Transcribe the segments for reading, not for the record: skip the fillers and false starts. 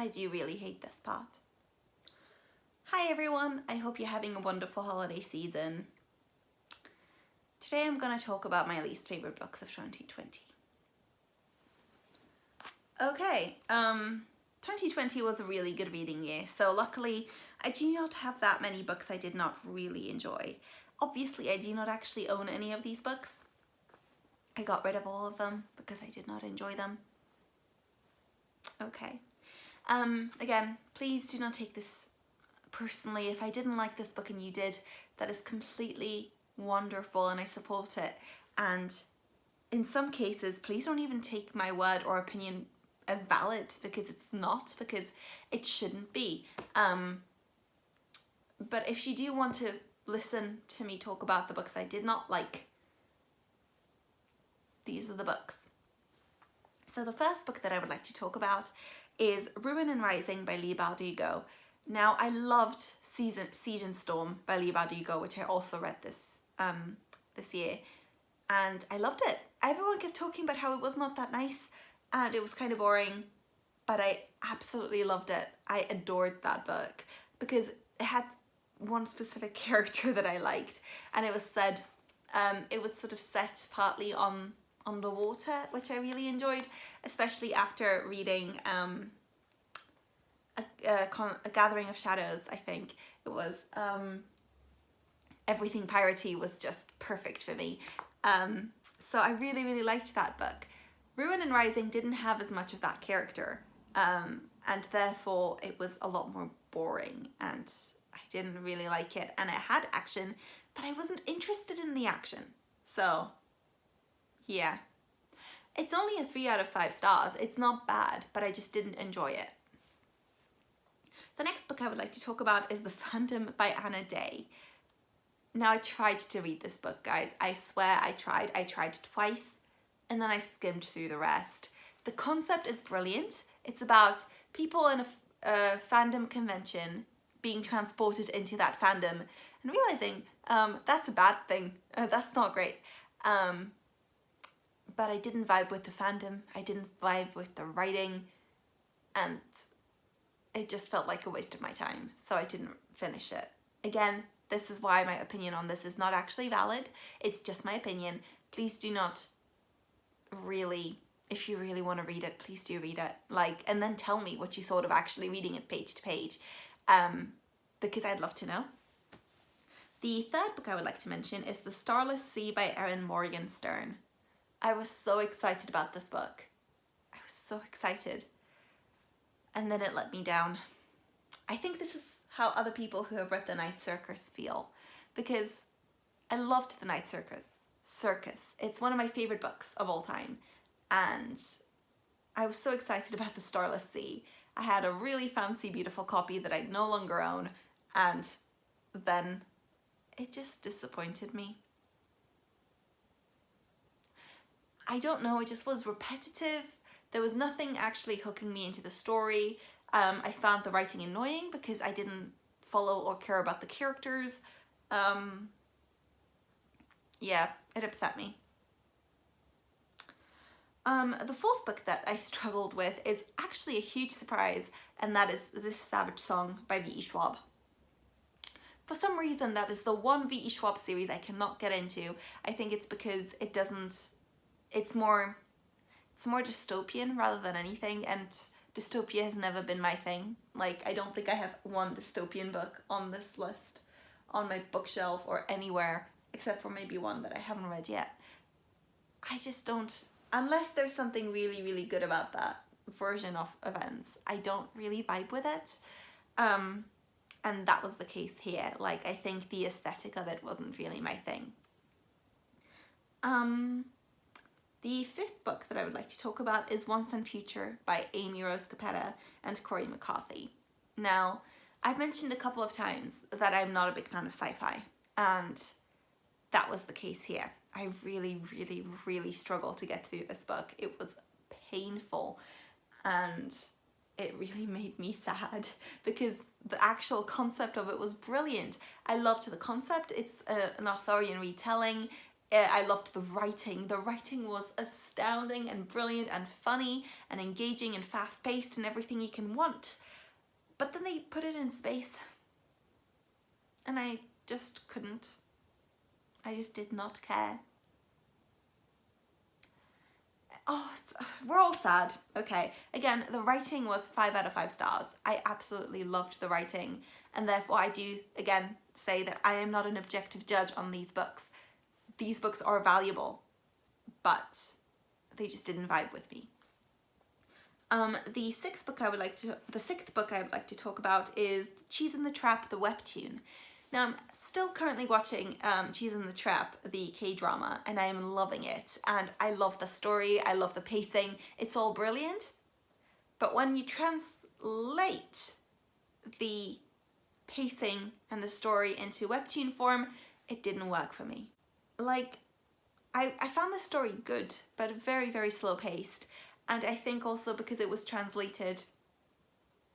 I do really hate this part. Hi everyone, I hope you're having a wonderful holiday season. Today I'm going to talk about my least favourite books of 2020. Okay, 2020 was a really good reading year, so luckily I do not have that many books I did not really enjoy. Obviously I do not actually own any of these books. I got rid of all of them because I did not enjoy them. Okay. Again, please do not take this personally. If I didn't like this book and you did, that is completely wonderful and I support it. And in some cases, please don't even take my word or opinion as valid, because it's not, because it shouldn't be. But if you do want to listen to me talk about the books I did not like, these are the books. So the first book that I would like to talk about is Ruin and Rising by Leigh Bardugo. Now, I loved Siege and Storm by Leigh Bardugo, which I also read this year, and I loved it. Everyone kept talking about how it was not that nice and it was kind of boring, but I absolutely loved it. I adored that book because it had one specific character that I liked, and it was said, it was sort of set partly on the water, which I really enjoyed, especially after reading a Gathering of Shadows. I think it was. Everything piratey was just perfect for me. So I really liked that book. Ruin and Rising didn't have as much of that character, and therefore it was a lot more boring and I didn't really like it. And it had action, but I wasn't interested in the action. So yeah, it's only a 3 out of 5 stars. It's not bad, but I just didn't enjoy it. The next book I would like to talk about is The Phantom by Anna Day. Now, I tried to read this book, guys. I swear I tried. I tried twice and then I skimmed through the rest. The concept is brilliant. It's about people in a fandom convention being transported into that fandom and realizing that's a bad thing. That's not great. But I didn't vibe with the fandom. I didn't vibe with the writing, and it just felt like a waste of my time, so I didn't finish it. Again, this is why my opinion on this is not actually valid. It's just my opinion. Please do not really, if you really want to read it, please do read it. And then tell me what you thought of actually reading it page to page, because I'd love to know. The third book I would like to mention is The Starless Sea by Erin Morgenstern. I was so excited about this book. I was so excited. And then it let me down. I think this is how other people who have read The Night Circus feel, because I loved The Night Circus. It's one of my favorite books of all time, and I was so excited about The Starless Sea. I had a really fancy, beautiful copy that I no longer own, and then it just disappointed me. I don't know, it just was repetitive. There was nothing actually hooking me into the story. I found the writing annoying because I didn't follow or care about the characters. Yeah, it upset me. The fourth book that I struggled with is actually a huge surprise, and that is This Savage Song by V.E. Schwab. For some reason, that is the one V.E. Schwab series I cannot get into. I think it's because it's more dystopian rather than anything, and dystopia has never been my thing. I don't think I have one dystopian book on this list on my bookshelf or anywhere, except for maybe one that I haven't read yet. I just don't, unless there's something really good about that version of events, I don't really vibe with it. And that was the case here. I think the aesthetic of it wasn't really my thing. The fifth book that I would like to talk about is Once and Future by Amy Rose Capetta and Corey McCarthy. Now, I've mentioned a couple of times that I'm not a big fan of sci-fi, and that was the case here. I really struggled to get through this book. It was painful, and it really made me sad because the actual concept of it was brilliant. I loved the concept. It's an Arthurian retelling. I loved the writing. The writing was astounding and brilliant and funny and engaging and fast-paced and everything you can want. But then they put it in space. And I just couldn't. I just did not care. Oh, we're all sad. Okay, again, the writing was 5 out of 5 stars. I absolutely loved the writing, and therefore I do, again, say that I am not an objective judge on these books. These books are valuable, but they just didn't vibe with me. The sixth book I would like to talk about is Cheese in the Trap, the webtoon. Now, I'm still currently watching Cheese in the Trap, the K-drama, and I am loving it. And I love the story, I love the pacing, it's all brilliant. But when you translate the pacing and the story into webtoon form, it didn't work for me. Like, I found the story good, but very, very slow paced. And I think also because it was translated,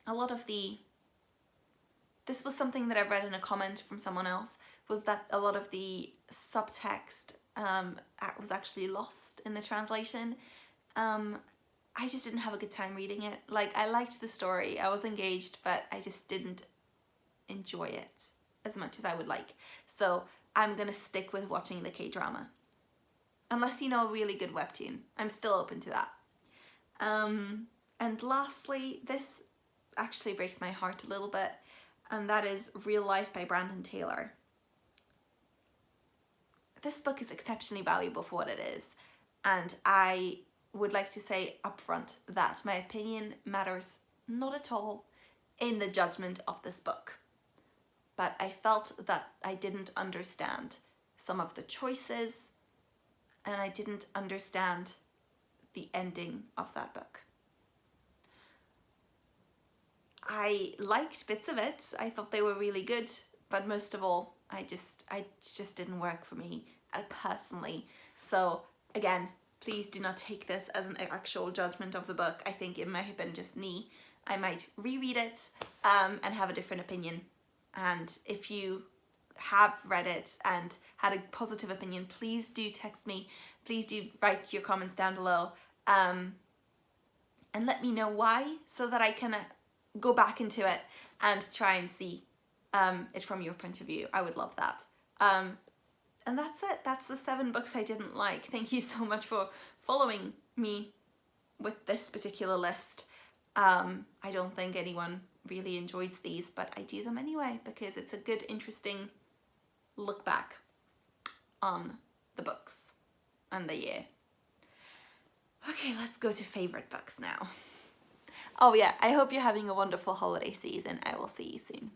a lot of this was something that I read in a comment from someone else, was that a lot of the subtext was actually lost in the translation. I just didn't have a good time reading it. Like, I liked the story, I was engaged, but I just didn't enjoy it as much as I would like. So I'm gonna stick with watching the K-drama. Unless you know a really good webtoon, I'm still open to that. And lastly, this actually breaks my heart a little bit, and that is Real Life by Brandon Taylor. This book is exceptionally valuable for what it is, and I would like to say upfront that my opinion matters not at all in the judgment of this book. But I felt that I didn't understand some of the choices, and I didn't understand the ending of that book. I liked bits of it. I thought they were really good, but most of all, I just didn't work for me personally. So again, please do not take this as an actual judgment of the book. I think it might have been just me. I might reread it and have a different opinion. And if you have read it and had a positive opinion, please do text me. Please do write your comments down below and let me know why, so that I can go back into it and try and see it from your point of view. I would love that. And that's it. That's the 7 books I didn't like. Thank you so much for following me with this particular list. I don't think anyone really enjoys these, but I do them anyway because it's a good, interesting look back on the books and the year. Okay, let's go to favorite books now. Oh yeah, I hope you're having a wonderful holiday season. I will see you soon.